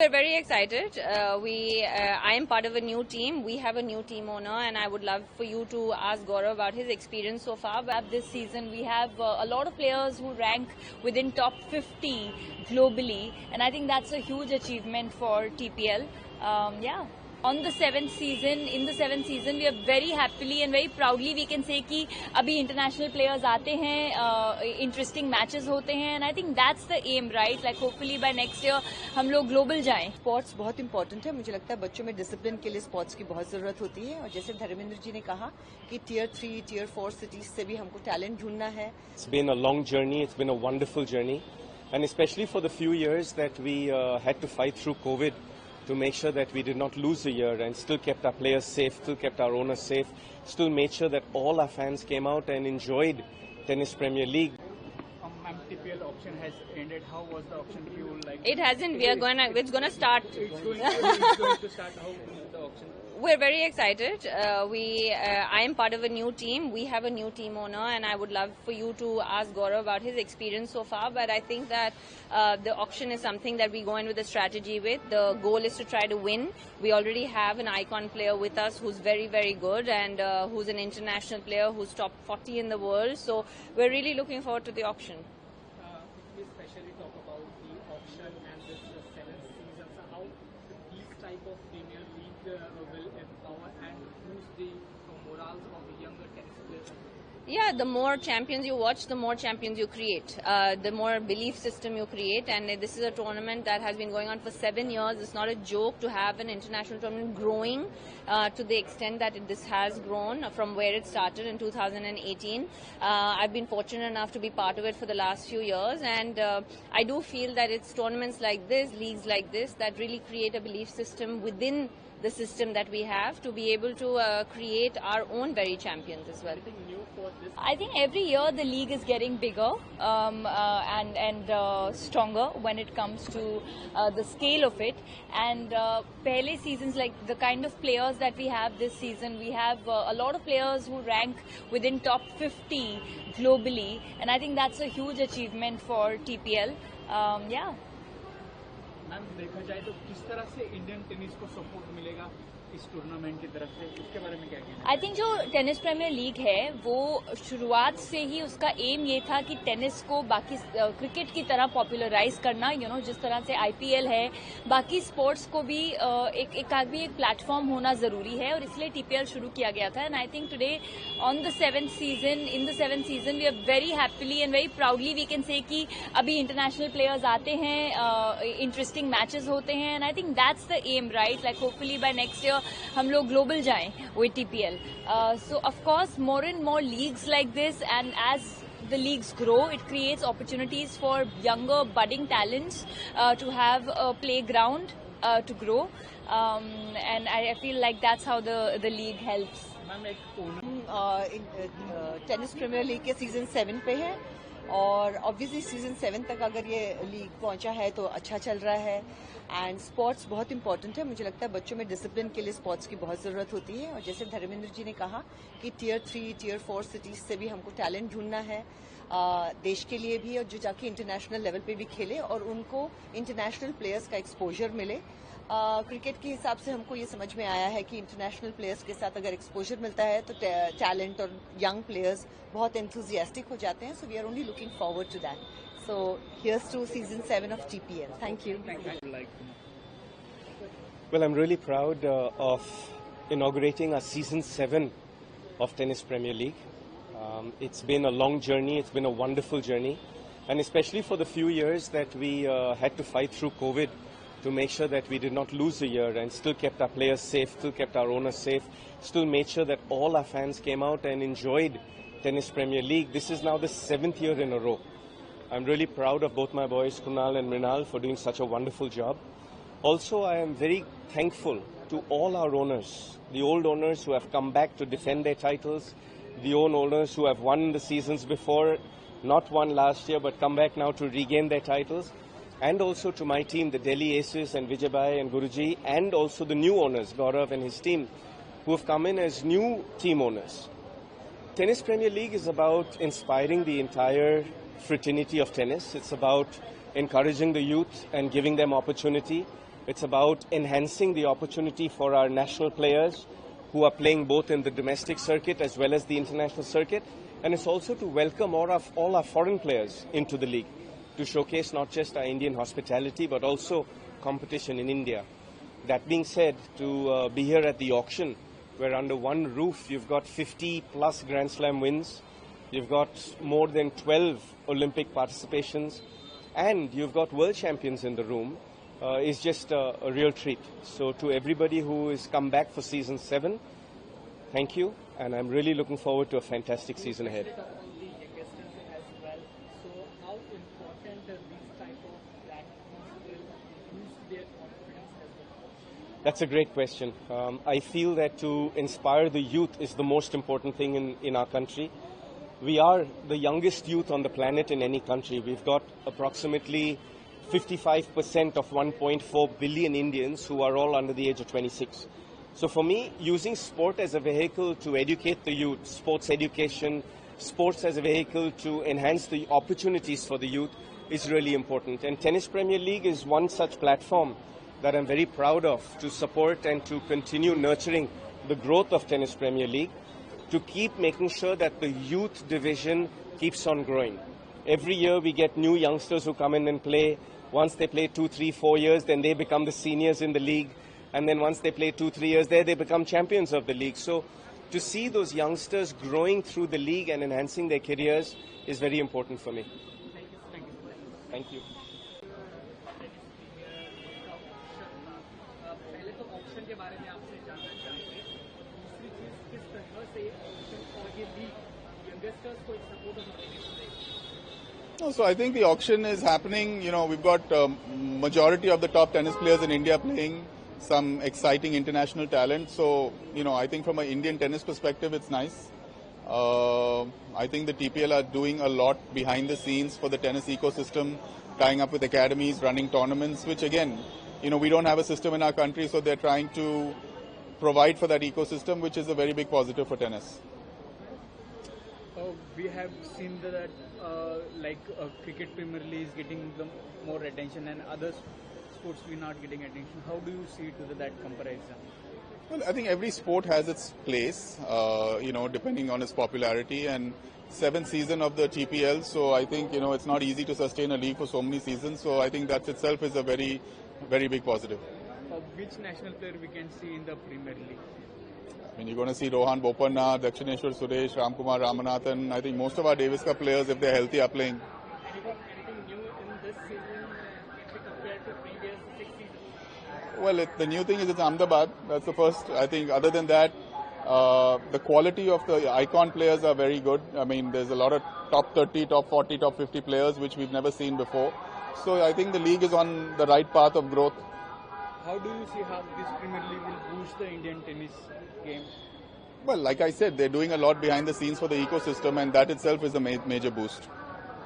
We're very excited. I am part of a new team. We have a new team owner, and I would love for you to ask Gaurav about his experience so far. But this season, we have a lot of players who rank within top 50 globally, and I think that's a huge achievement for TPL. Yeah. On the seventh season, we are very happily and very proudly we can say कि अभी international players आते हैं, interesting matches होते हैं, and I think that's the aim, right? Like hopefully by next year हम लोग global जाएं. Sports बहुत इंपॉर्टेंट है. मुझे लगता है बच्चों में डिसिप्लिन के लिए स्पोर्ट्स की बहुत जरूरत होती है. और जैसे धर्मेंद्र जी ने कहा कि टियर 3, टियर 4 सिटीज से भी हमको टैलेंट ढूंढना है. It's been a long journey. It's been a wonderful journey, and especially for the few years that we had to fight through COVID. To make sure that we did not lose a year and still kept our players safe, still kept our owners safe, still made sure that all our fans came out and enjoyed Tennis Premier League. TPL auction has ended. How was the auction for you? It hasn't. It's gonna start. It's going to start. How was the auction? We're very excited. I am part of a new team. We have a new team owner, and I would love for you to ask Gaurav about his experience so far. But I think that the auction is something that we go in with a strategy with. The goal is to try to win. We already have an icon player with us who's very, very good and who's an international player who's top 40 in the world. So we're really looking forward to the auction. We especially talk about the auction and this seventh season. So how these type of Premier League will empower and boost the morals of the younger tennis players? Yeah, the more champions you watch, the more champions you create, the more belief system you create. And this is a tournament that has been going on for 7 years. It's not a joke to have an international tournament growing to the extent that this has grown from where it started in 2018. I've been fortunate enough to be part of it for the last few years, and I do feel that it's tournaments like this, leagues like this, that really create a belief system within the system that we have to be able to create our own very champions as well. I think every year the league is getting bigger and stronger when it comes to the scale of it. And pehle seasons, like the kind of players that we have this season, we have a lot of players who rank within top 50 globally, and I think that's a huge achievement for TPL. Yeah. Ma'am देखा जाए तो किस तरह से Indian tennis को support मिलेगा इस tournament की तरफ से, इसके बारे में क्या कहना है? आई थिंक जो टेनिस प्रीमियर लीग है वो शुरुआत से ही उसका एम ये था कि टेनिस को बाकी क्रिकेट की तरह पॉपुलराइज करना. जिस तरह से आईपीएल है, बाकी स्पोर्ट्स को भी एक प्लेटफॉर्म होना जरूरी है, और इसलिए टीपीएल शुरू किया गया था. And I think today on the seventh season we are very happily and very proudly we can say कि अभी इंटरनेशनल प्लेयर्स आते हैं, इंटरेस्टिंग मैचेस होते हैं, and I think that's the aim, right? Like hopefully by next year हम लोग global जाएं with TPL. So of course more and more leagues like this, and as the leagues grow, it creates opportunities for younger budding talents to have a playground to grow, and I feel like that's how the league helps. Tennis premiere league के season 7 पे है, और obviously season 7 तक अगर ये league पहुंचा है तो अच्छा चल रहा है. एंड स्पोर्ट्स बहुत इंपॉर्टेंट है. मुझे लगता है बच्चों में डिसिप्लिन के लिए स्पोर्ट्स की बहुत जरूरत होती है. और जैसे धर्मेंद्र जी ने कहा कि टियर 3, टियर 4 सिटीज से भी हमको टैलेंट ढूंढना है, देश के लिए भी, और जो जाके इंटरनेशनल लेवल पे भी खेले और उनको इंटरनेशनल प्लेयर्स का एक्सपोजर मिले. क्रिकेट के हिसाब से हमको ये समझ में आया है कि इंटरनेशनल प्लेयर्स के साथ अगर एक्सपोजर मिलता है तो टैलेंट और यंग प्लेयर्स बहुत एंथुजियास्टिक हो जाते हैं. So we are only looking forward to that. So here's to season 7 of TPL. Thank you. Well, I'm really proud of inaugurating our season 7 of Tennis Premier League. It's been a long journey. It's been a wonderful journey, and especially for the few years that we had to fight through COVID to make sure that we did not lose a year and still kept our players safe, still kept our owners safe, still made sure that all our fans came out and enjoyed Tennis Premier League. This is now the 7th year in a row. I'm really proud of both my boys, Kunal and Mrinal, for doing such a wonderful job. Also, I am very thankful to all our owners, the old owners who have come back to defend their titles, the old owners who have won the seasons before, not won last year, but come back now to regain their titles, and also to my team, the Delhi Aces and Vijaybai and Guruji, and also the new owners, Gaurav and his team, who have come in as new team owners. Tennis Premier League is about inspiring the entire fraternity of tennis. It's about encouraging the youth and giving them opportunity. It's about enhancing the opportunity for our national players who are playing both in the domestic circuit as well as the international circuit. And it's also to welcome all our foreign players into the league, to showcase not just our Indian hospitality but also competition in India. That being said, to be here at the auction, where under one roof you've got 50 plus Grand Slam wins, you've got more than 12 Olympic participations, and you've got world champions in the room, is just a real treat. So to everybody who has come back for season 7, thank you, and I'm really looking forward to a fantastic season ahead. That's a great question. I feel that to inspire the youth is the most important thing in our country. We are the youngest youth on the planet in any country. We've got approximately 55% of 1.4 billion Indians who are all under the age of 26. So for me, using sport as a vehicle to educate the youth, sports education, sports as a vehicle to enhance the opportunities for the youth is really important. And Tennis Premier League is one such platform that I'm very proud of to support and to continue nurturing the growth of Tennis Premier League, to keep making sure that the youth division keeps on growing. Every year we get new youngsters who come in and play. Once they play 2, 3, 4 years, then they become the seniors in the league. And then once they play 2, 3 years there, they become champions of the league. So to see those youngsters growing through the league and enhancing their careers is very important for me. Thank you. पहले तो option के बारे में आपसे जानना चाहेंगे, दूसरी चीज किस तरह से ऑप्शन और ये लीग यंगस्टर्स को एक सपोर्ट देने। So I think the auction is happening. We've got majority of the top tennis players in India playing, some exciting international talent. So, I think from an Indian tennis perspective, it's nice. I think the TPL are doing a lot behind the scenes for the tennis ecosystem, tying up with academies, running tournaments, which again, we don't have a system in our country, so they're trying to provide for that ecosystem, which is a very big positive for tennis. We have seen that cricket Premier League is getting the more attention and other sports we're not getting attention. How do you see to that comparison? Well, I think every sport has its place, depending on its popularity, and 7th season of the TPL, so I think, it's not easy to sustain a league for so many seasons, so I think that itself is a very, very big positive. Which national player we can see in the Premier League? I mean, you're going to see Rohan Bopanna, Dakshineshwar Suresh, Ramkumar Ramanathan. I think most of our Davis Cup players, if they're healthy, are playing. Anything new in this season compared to previous 6 seasons? Well, the new thing is it's Ahmedabad. That's the first. I think other than that, the quality of the icon players are very good. I mean, there's a lot of top 30, top 40, top 50 players, which we've never seen before. So I think the league is on the right path of growth. How do you see how this Premier League will boost the Indian tennis game? Well, like I said, they're doing a lot behind the scenes for the ecosystem, and that itself is a major boost.